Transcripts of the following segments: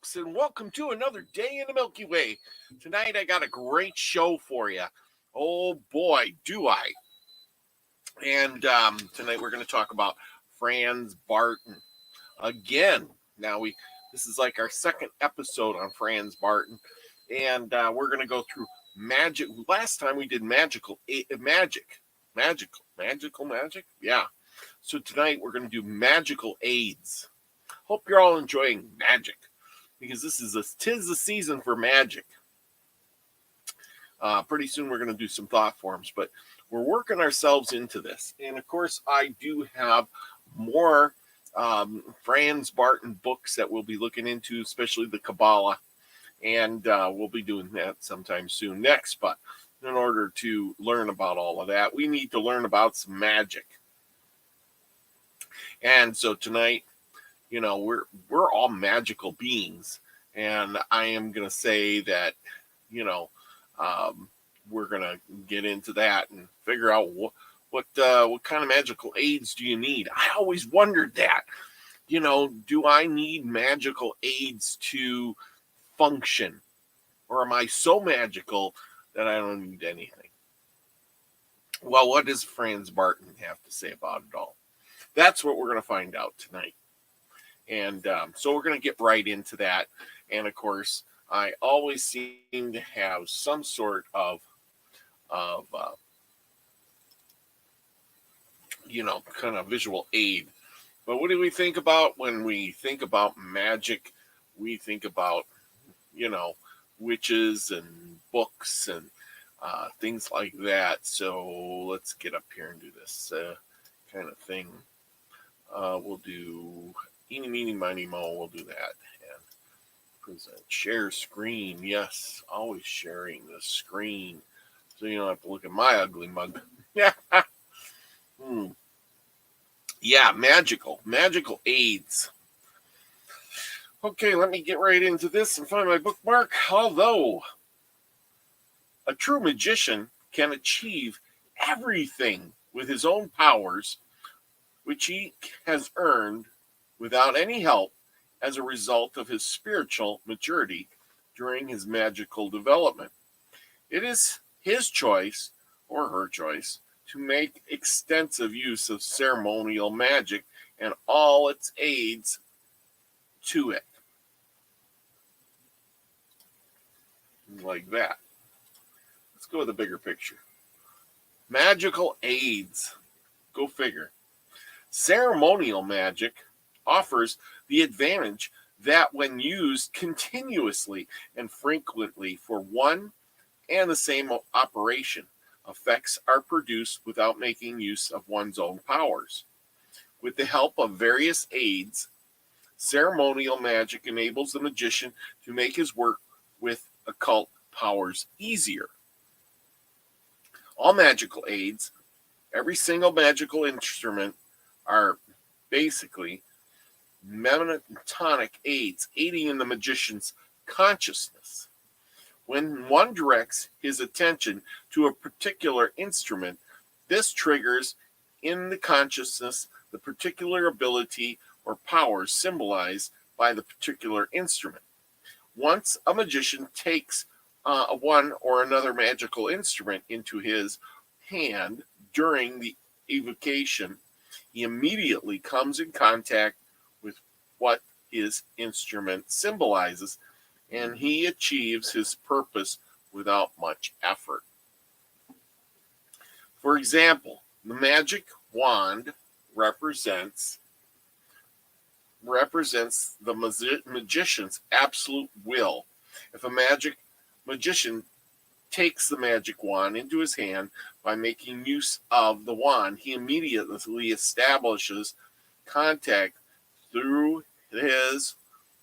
folks, and welcome to another day in the Milky Way. Tonight I got a great show for you. Oh boy, do I. And tonight we're going to talk about Franz Bardon. Again, this is like our second episode on Franz Bardon. And we're going to go through magic. Last time we did magic. Yeah. So tonight we're going to do magical aids. Hope you're all enjoying magic, because tis the season for magic. Pretty soon we're going to do some thought forms, but we're working ourselves into this. And of course, I do have more Franz Bardon books that we'll be looking into, especially the Kabbalah, and we'll be doing that sometime soon next. But in order to learn about all of that, we need to learn about some magic. And so tonight, we're all magical beings, and I am going to say that, we're going to get into that and figure out what kind of magical aids do you need. I always wondered that, do I need magical aids to function, or am I so magical that I don't need anything? Well, what does Franz Bardon have to say about it all? That's what we're going to find out tonight. And so we're going to get right into that. And of course, I always seem to have some sort of kind of visual aid. But what do we think about when we think about magic? We think about, witches and books and things like that. So let's get up here and do this kind of thing. We'll do eeny, meeny, miny, mo. We'll do that. And present, share screen. Yes, always sharing the screen, so you don't have to look at my ugly mug. Yeah. Yeah, magical aids. Okay, let me get right into this and find my bookmark. Although a true magician can achieve everything with his own powers, which he has earned without any help as a result of his spiritual maturity during his magical development. It is his choice, or her choice, to make extensive use of ceremonial magic and all its aids to it. Like that. Let's go with a bigger picture. Magical aids. Go figure. Ceremonial magic offers the advantage that when used continuously and frequently for one and the same operation, effects are produced without making use of one's own powers. With the help of various aids, ceremonial magic enables the magician to make his work with occult powers easier. All magical aids, every single magical instrument, are basically mnemonic aids aiding in the magician's consciousness. When one directs his attention to a particular instrument, this triggers in the consciousness the particular ability or power symbolized by the particular instrument. Once a magician takes one or another magical instrument into his hand during the evocation, he immediately comes in contact with what his instrument symbolizes, and he achieves his purpose without much effort. For example, the magic wand represents the magician's absolute will. If a magician takes the magic wand into his hand by making use of the wand, he immediately establishes contact through his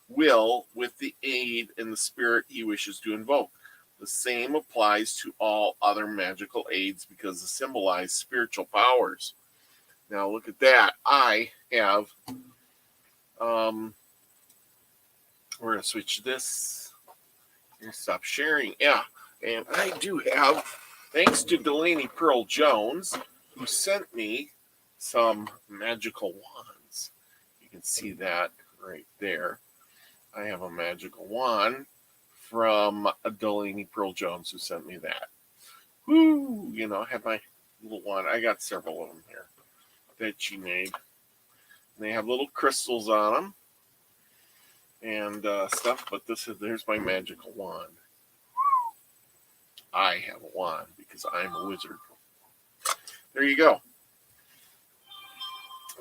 will with the aid and the spirit he wishes to invoke. The same applies to all other magical aids because they symbolize spiritual powers. Now look at that. I have we're going to switch this. Here, stop sharing. Yeah. And I do have, thanks to Delaney Pearl Jones, who sent me some magical wands. You can see that right there. I have a magical wand from Delaney Pearl Jones, who sent me that. Woo! I have my little wand. I got several of them here that she made. And they have little crystals on them and stuff, but there's my magical wand. I have a wand because I'm a wizard. There you go.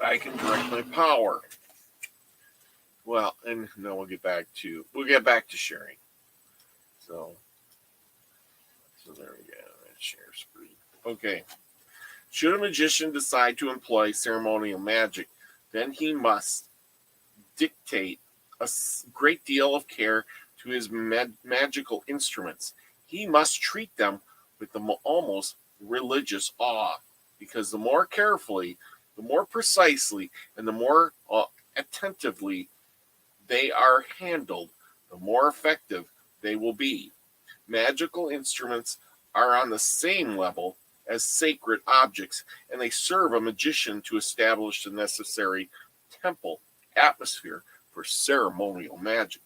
I can direct my power. Well, and now we'll get back to sharing. So there we go. Share spree. Okay. Should a magician decide to employ ceremonial magic, then he must dictate a great deal of care to his magical instruments. He must treat them with the almost religious awe, because the more carefully, the more precisely, and the more attentively they are handled, the more effective they will be. Magical instruments are on the same level as sacred objects, and they serve a magician to establish the necessary temple atmosphere for ceremonial magic.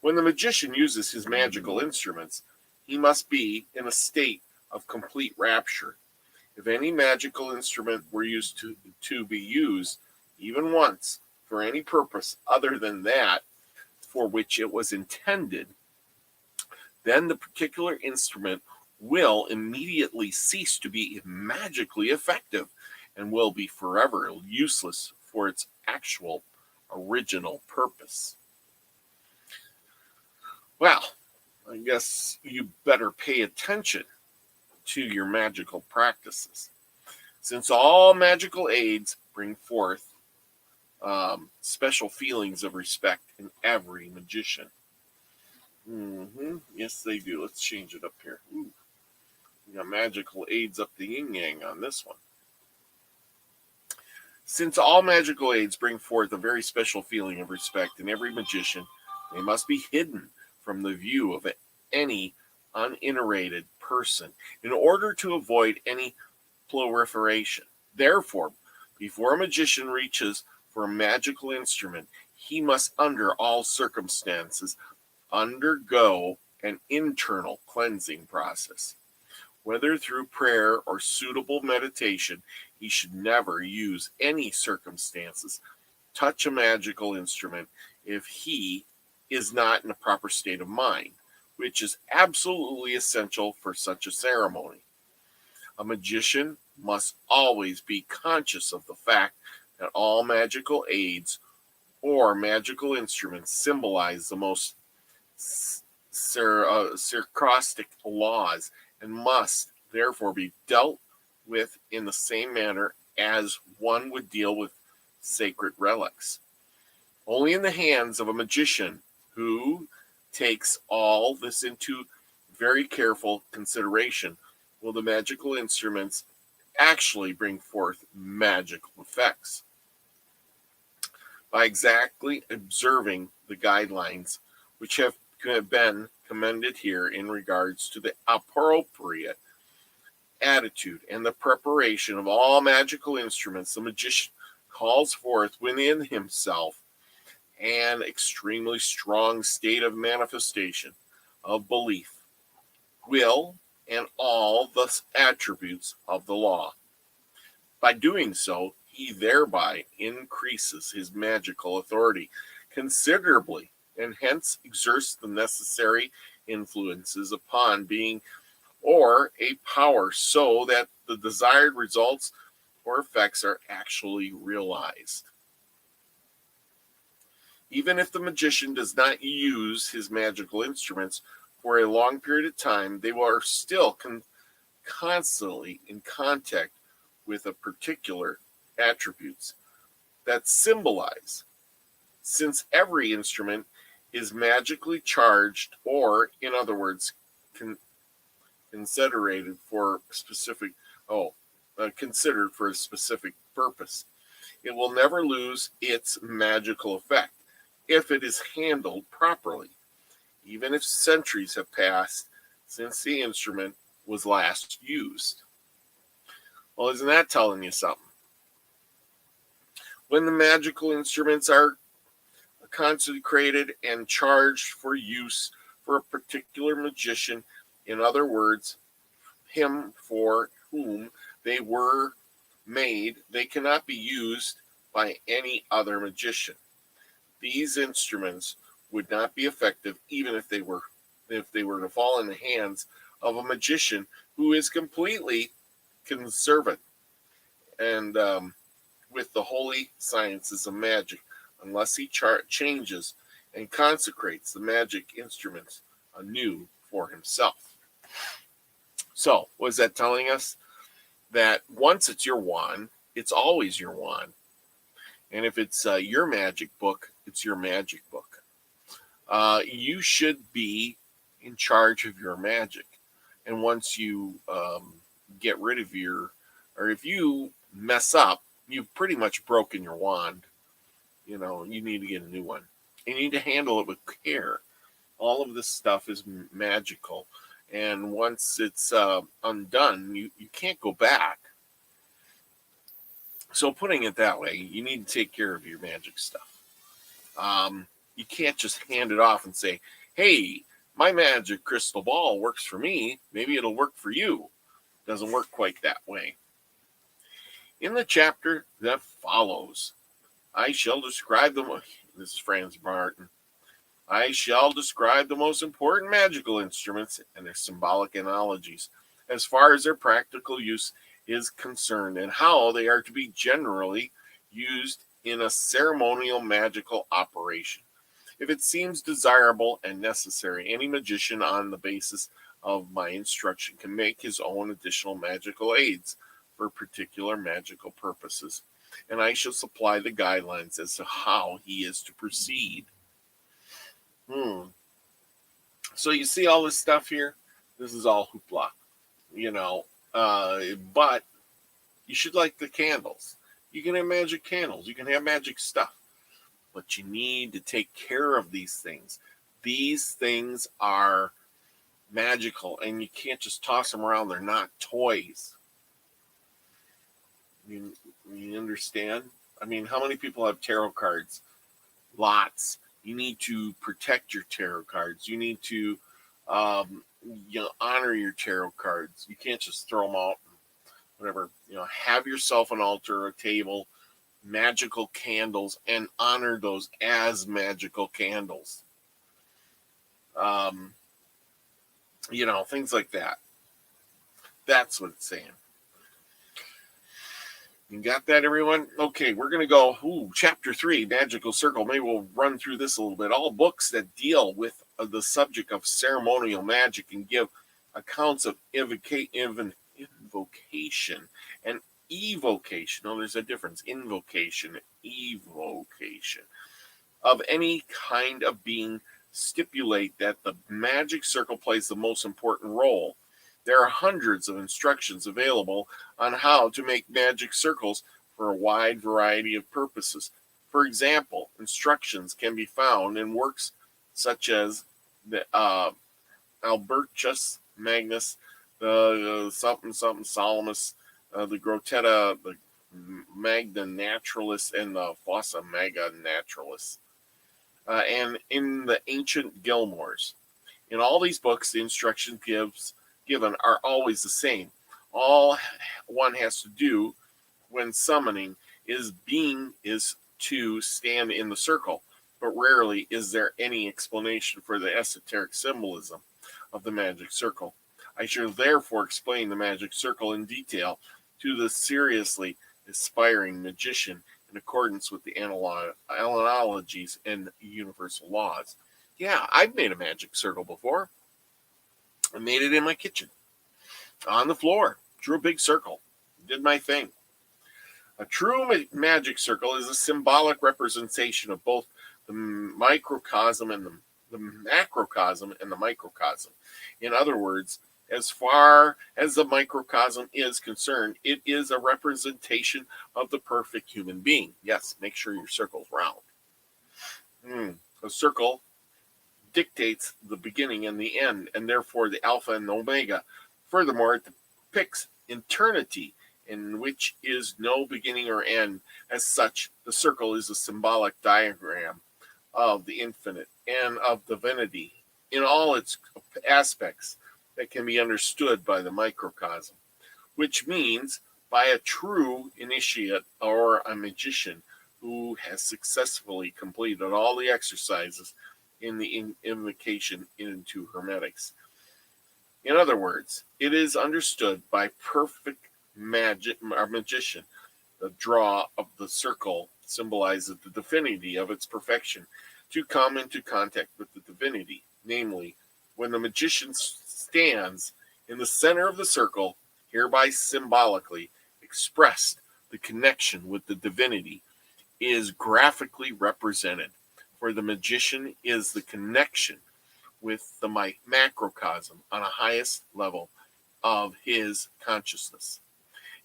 When the magician uses his magical instruments, he must be in a state of complete rapture. If any magical instrument were used to be used, even once, for any purpose other than that for which it was intended, then the particular instrument will immediately cease to be magically effective and will be forever useless for its actual original purpose. Well, I guess you better pay attention to your magical practices, since all magical aids bring forth special feelings of respect in every magician. Yes, they do. Let's change it up here. Ooh. We got magical aids up the yin-yang on this one. Since all magical aids bring forth a very special feeling of respect in every magician, they must be hidden from the view of any uniterated person in order to avoid any proliferation. Therefore, before a magician reaches for a magical instrument, he must, under all circumstances, undergo an internal cleansing process. Whether through prayer or suitable meditation, he should never use any circumstances touch a magical instrument if he is not in a proper state of mind, which is absolutely essential for such a ceremony. A magician must always be conscious of the fact that all magical aids or magical instruments symbolize the most sarcastic laws and must therefore be dealt with in the same manner as one would deal with sacred relics. Only in the hands of a magician who takes all this into very careful consideration will the magical instruments actually bring forth magical effects. By exactly observing the guidelines which have been commended here in regards to the appropriate attitude and the preparation of all magical instruments, the magician calls forth within himself an extremely strong state of manifestation, of belief, will, and all the attributes of the law. By doing so, he thereby increases his magical authority considerably, and hence exerts the necessary influences upon being or a power so that the desired results or effects are actually realized. Even if the magician does not use his magical instruments for a long period of time, they are still constantly in contact with a particular attributes that symbolize, since every instrument is magically charged, or in other words, considered for a specific purpose. It will never lose its magical effect if it is handled properly, even if centuries have passed since the instrument was last used. Well, isn't that telling you something? When the magical instruments are consecrated and charged for use for a particular magician. In other words, him for whom they were made. They cannot be used by any other magician. These instruments would not be effective even if they were to fall in the hands of a magician who is completely conservative and with the holy sciences of magic, unless he changes and consecrates the magic instruments anew for himself. So, what is that telling us? That once it's your wand, it's always your wand. And if it's your magic book, it's your magic book. You should be in charge of your magic. And once you get rid of or if you mess up, you've pretty much broken your wand. You need to get a new one. You need to handle it with care. All of this stuff is magical. And once it's undone, you can't go back. So putting it that way, you need to take care of your magic stuff. You can't just hand it off and say, hey, my magic crystal ball works for me. Maybe it'll work for you. It doesn't work quite that way. In the chapter that follows, I shall describe this is Franz Bardon. I shall describe the most important magical instruments and their symbolic analogies as far as their practical use is concerned and how they are to be generally used in a ceremonial magical operation. If it seems desirable and necessary, any magician on the basis of my instruction can make his own additional magical aids for particular magical purposes, and I shall supply the guidelines as to how he is to proceed. So you see all this stuff here? This is all hoopla, but you should like the candles. You can have magic candles. You can have magic stuff. But you need to take care of these things. These things are magical, and you can't just toss them around. They're not toys. You understand? I mean, how many people have tarot cards? Lots. You need to protect your tarot cards. You need to honor your tarot cards. You can't just throw them out. Whatever. Have yourself an altar, a table, magical candles, and honor those as magical candles. Things like that. That's what it's saying. You got that, everyone? Okay, we're going to go, Chapter 3, Magical Circle. Maybe we'll run through this a little bit. All books that deal with the subject of ceremonial magic and give accounts of invocation and evocation. Oh, there's a difference. Invocation, evocation. Of any kind of being stipulate that the magic circle plays the most important role. There are hundreds of instructions available on how to make magic circles for a wide variety of purposes. For example, instructions can be found in works such as the Albertus Magnus, the something Solomus, the Grotetta, the Magna Naturalis, and the Fossa Maga Naturalis, and in the ancient Gilmores. In all these books, the instructions given are always the same. All one has to do when summoning is to stand in the circle, but rarely is there any explanation for the esoteric symbolism of the magic circle. I shall therefore explain the magic circle in detail to the seriously aspiring magician in accordance with the analogies and universal laws. Yeah, I've made a magic circle before. I made it in my kitchen, on the floor, drew a big circle, did my thing. A true magic circle is a symbolic representation of both the microcosm and the macrocosm and the microcosm. In other words, as far as the microcosm is concerned, it is a representation of the perfect human being. Yes, make sure your circle's round. A circle dictates the beginning and the end, and therefore the alpha and omega. Furthermore, it depicts eternity, in which is no beginning or end. As such, the circle is a symbolic diagram of the infinite and of divinity in all its aspects that can be understood by the microcosm, which means by a true initiate or a magician who has successfully completed all the exercises in the invocation into hermetics. In other words, it is understood by perfect magician. The draw of the circle symbolizes the divinity of its perfection to come into contact with the divinity. Namely, when the magician stands in the center of the circle, hereby symbolically expressed, the connection with the divinity is graphically represented, for the magician is the connection with the macrocosm on a highest level of his consciousness.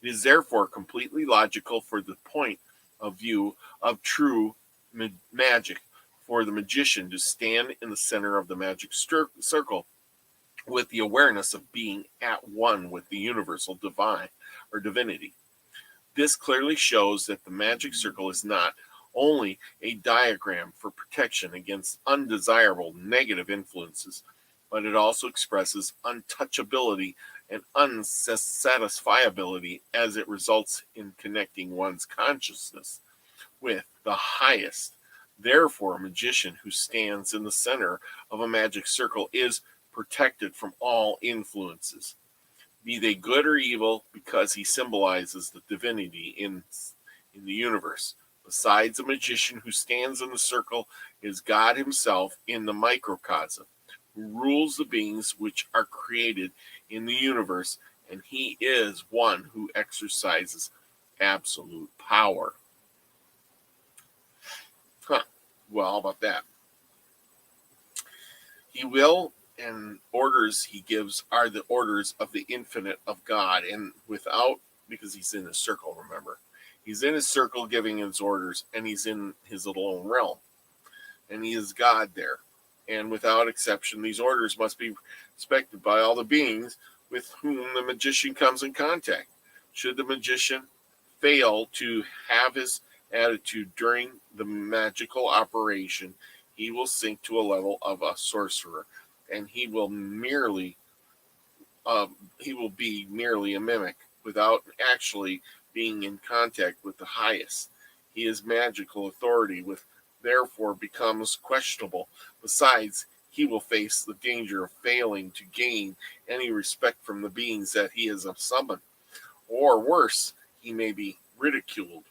It is therefore completely logical for the point of view of true magic for the magician to stand in the center of the magic circle with the awareness of being at one with the universal divine or divinity. This clearly shows that the magic circle is not only a diagram for protection against undesirable negative influences, but it also expresses untouchability and unsatisfiability as it results in connecting one's consciousness with the highest. Therefore, a magician who stands in the center of a magic circle is protected from all influences, be they good or evil, because he symbolizes the divinity in the universe. Besides, a magician who stands in the circle is God himself in the microcosm, who rules the beings which are created in the universe, and he is one who exercises absolute power. Well, how about that? He will, and orders he gives are the orders of the infinite of God, and without, because he's in a circle, remember. He's in his circle giving his orders, and he's in his little own realm, and he is God there. And without exception, these orders must be respected by all the beings with whom the magician comes in contact. Should the magician fail to have his attitude during the magical operation, he will sink to a level of a sorcerer, and he will be merely a mimic without actually being in contact with the highest. His magical authority therefore becomes questionable. Besides, he will face the danger of failing to gain any respect from the beings that he has summoned, or worse, he may be ridiculed.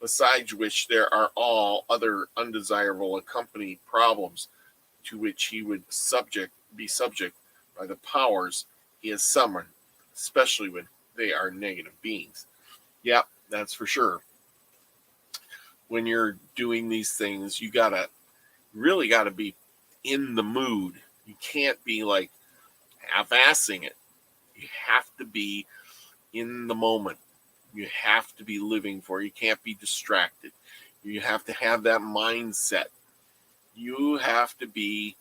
Besides which, there are all other undesirable accompanied problems to which he would be subject by the powers he has summoned, especially when they are negative beings. Yeah, that's for sure. When you're doing these things, you really gotta be in the mood. You can't be like half-assing it. You have to be in the moment. You have to be living for it. You can't be distracted. You have to have that mindset. You have to be,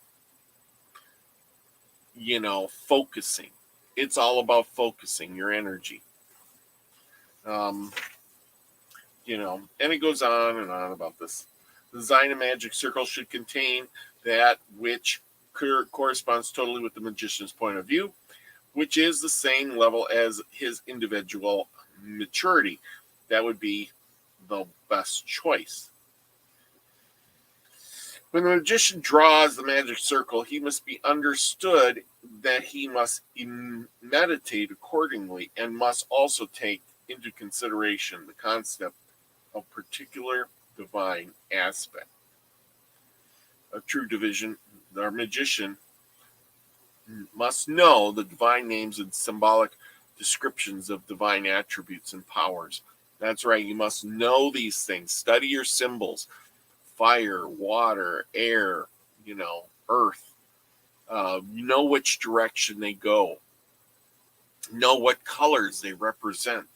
focusing. It's all about focusing your energy. And it goes on and on about this. The design of magic circle should contain that which corresponds totally with the magician's point of view, which is the same level as his individual maturity. That would be the best choice. When the magician draws the magic circle, he must be understood that he must meditate accordingly and must also take into consideration the concept of particular divine aspect. A true magician must know the divine names and symbolic descriptions of divine attributes and powers. That's right, you must know these things. Study your symbols: fire, water, air, earth. Know which direction they go. Know what colors they represent.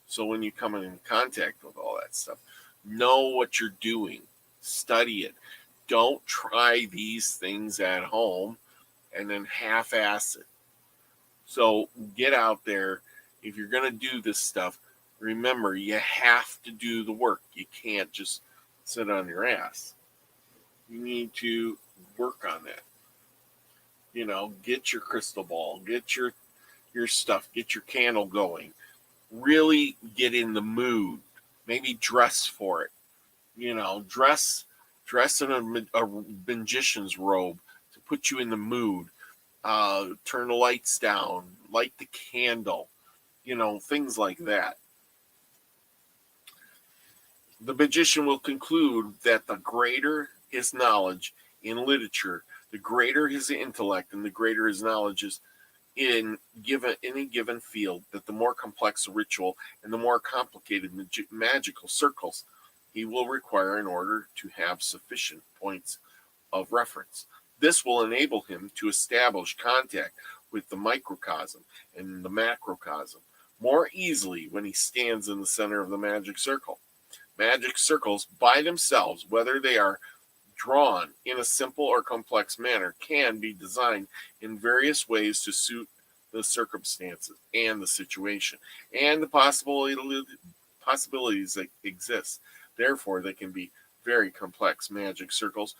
So when you come in contact with all that stuff, know what you're doing. Study it. Don't try these things at home and then half-ass it. So get out there. If you're going to do this stuff, remember, you have to do the work. You can't just sit on your ass. You need to work on that. Get your crystal ball, get your stuff, get your candle going. Really get in the mood. Maybe dress for it. Dress in a magician's robe to put you in the mood. Turn the lights down, light the candle, things like that. The magician will conclude that the greater his knowledge in literature, the greater his intellect, and the greater his knowledge is in any given field, that the more complex the ritual and the more complicated magical circles he will require in order to have sufficient points of reference. This will enable him to establish contact with the microcosm and the macrocosm more easily when he stands in the center of the magic circle. Magic circles by themselves, whether they are drawn in a simple or complex manner, can be designed in various ways to suit the circumstances and the situation and the possibilities that exist. Therefore, they can be very complex magic circles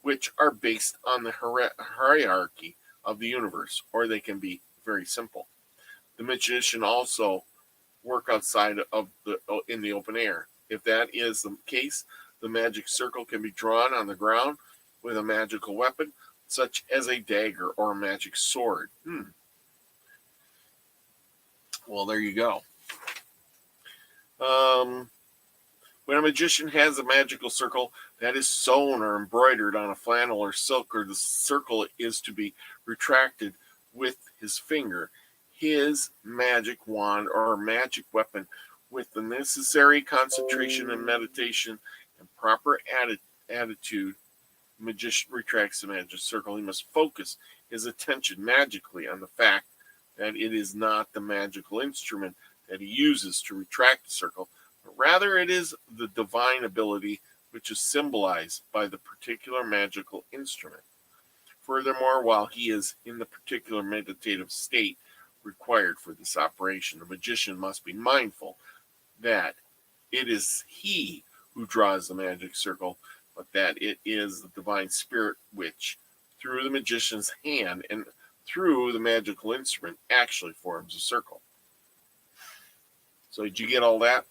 which are based on the hierarchy of the universe, or they can be very simple. The magician also work outside of in the open air. If that is the case, the magic circle can be drawn on the ground with a magical weapon, such as a dagger or a magic sword. Well, there you go. When a magician has a magical circle that is sewn or embroidered on a flannel or silk, or the circle is to be retracted with his finger, his magic wand or magic weapon, with the necessary concentration and meditation and proper attitude, the magician retracts the magic circle. He must focus his attention magically on the fact that it is not the magical instrument that he uses to retract the circle, but rather it is the divine ability which is symbolized by the particular magical instrument. Furthermore, while he is in the particular meditative state required for this operation, the magician must be mindful that it is he who draws the magic circle, but that it is the divine spirit which, through the magician's hand and through the magical instrument, actually forms a circle. So did you get all that?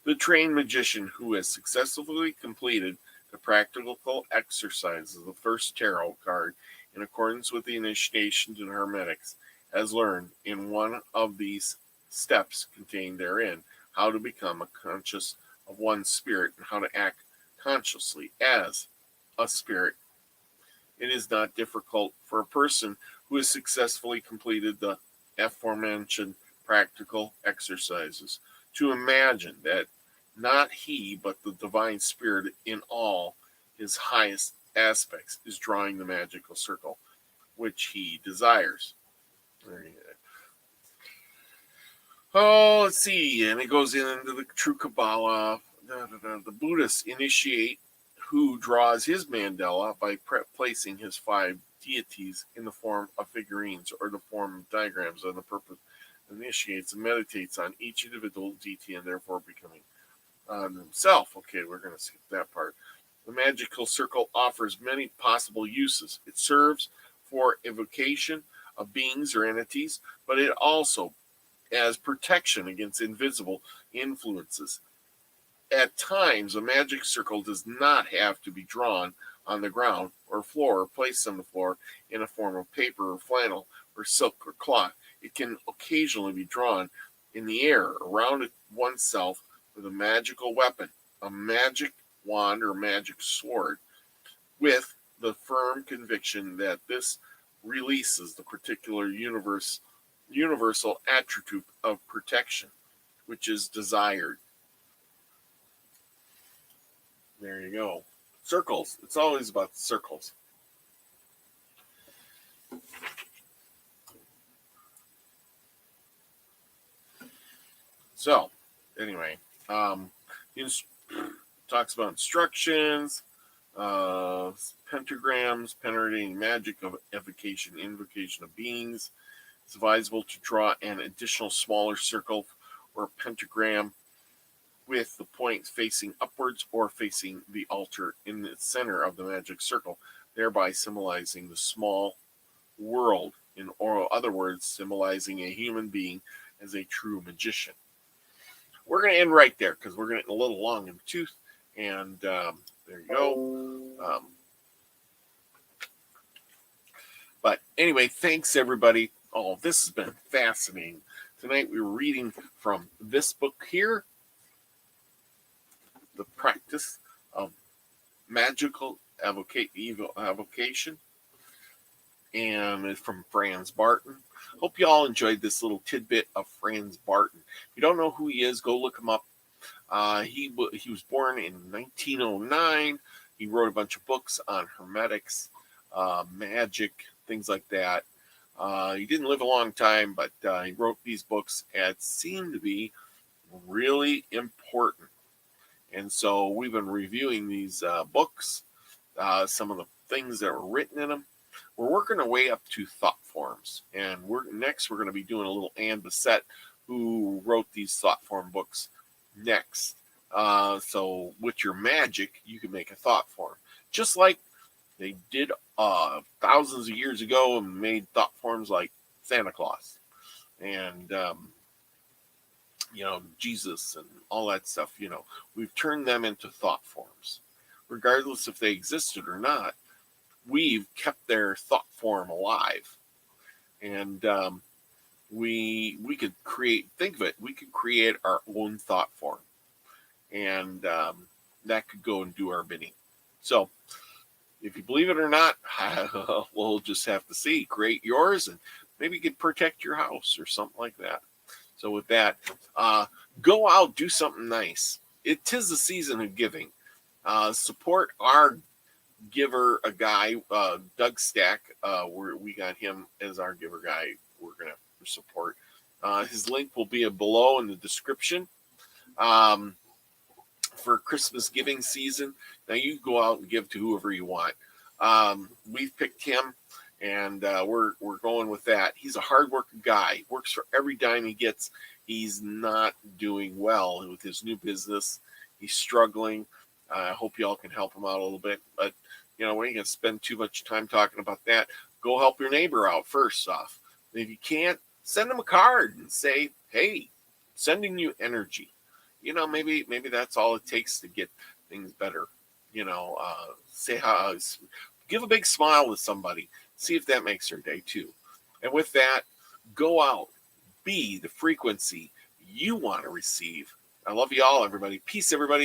The trained magician who has successfully completed the practical exercises of the first tarot card in accordance with the initiations in hermetics has learned in one of these steps contained therein how to become a conscious of one's spirit and how to act consciously as a spirit. It is not difficult for a person who has successfully completed the aforementioned practical exercises to imagine that not he but the divine spirit in all his highest aspects is drawing the magical circle which he desires. Oh, let's see. And it goes into the true Kabbalah. The Buddhist initiate who draws his mandala by placing his 5 deities in the form of figurines or the form of diagrams on the purpose initiates and meditates on each individual deity and therefore becoming himself. Okay, we're going to skip that part. The magical circle offers many possible uses. It serves for evocation of beings or entities, but it also as protection against invisible influences. At times, a magic circle does not have to be drawn on the ground or floor or placed on the floor in a form of paper or flannel or silk or cloth. It can occasionally be drawn in the air around oneself with a magical weapon, a magic wand or magic sword, with the firm conviction that this releases the particular universal attribute of protection, which is desired. There you go. Circles. It's always about circles. So, anyway, talks about instructions, pentagrams, penetrating magic of evocation, invocation of beings. It's advisable to draw an additional smaller circle or pentagram with the points facing upwards or facing the altar in the center of the magic circle, thereby symbolizing the small world. In other words, symbolizing a human being as a true magician. We're going to end right there because we're getting a little long in the tooth. And there you go. But anyway, thanks everybody. Oh, this has been fascinating. Tonight we were reading from this book here, The Practice of Magical Evocation, and it's from Franz Bardon. Hope you all enjoyed this little tidbit of Franz Bardon. If you don't know who he is, go look him up. He was born in 1909. He wrote a bunch of books on hermetics, magic, things like that. He didn't live a long time, but he wrote these books that seemed to be really important. And so we've been reviewing these books, some of the things that were written in them. We're working our way up to thought forms. And we're going to be doing a little Anne Bissett, who wrote these thought form books next. So with your magic, you can make a thought form. Just like they did thousands of years ago and made thought forms like Santa Claus and, Jesus and all that stuff. We've turned them into thought forms. Regardless if they existed or not, we've kept their thought form alive. And we could think of it, we could create our own thought form. And that could go and do our bidding. So, if you believe it or not, we'll just have to see. Create yours, and maybe you could protect your house or something like that. So with that, go out, do something nice. It is the season of giving. Support our giver, a guy, Doug Stack. We got him as our giver guy. We're going to support. His link will be below in the description. For Christmas giving season. Now you go out and give to whoever you want. We've picked him, and we're going with that. He's a hardworking guy. Works for every dime he gets. He's not doing well with his new business. He's struggling. I hope y'all can help him out a little bit. But we ain't gonna spend too much time talking about that. Go help your neighbor out first off. And if you can't, send him a card and say, "Hey, sending you energy." Maybe that's all it takes to get things better. Say how, give a big smile to somebody. See if that makes their day too. And with that, go out, be the frequency you want to receive. I love you all, everybody. Peace, everybody.